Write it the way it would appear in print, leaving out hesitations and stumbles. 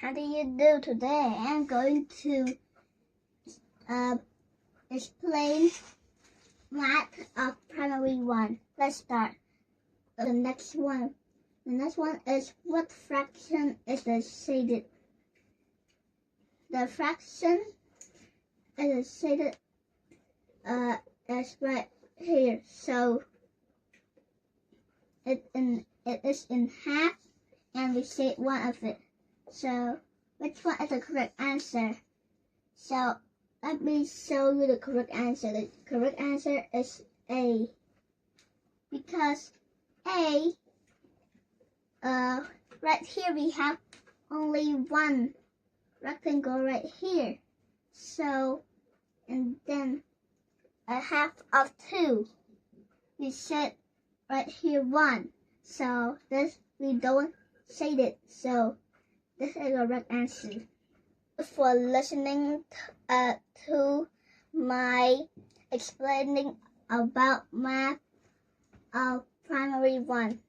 How do you do today? I'm going to explain math of primary 1. Let's start. The next one is what fraction is shaded. The fraction is shaded is right here. So it is in half, and we shade one of it. So which one is the correct answer? So let me show you the correct answer. The correct answer is A, because A, right here we have only one rectangle right here. So, and then a half of 2. We shade right here 1. So this we don't shade it. So this is the correct answer. For listening to my explaining about math of primary 1.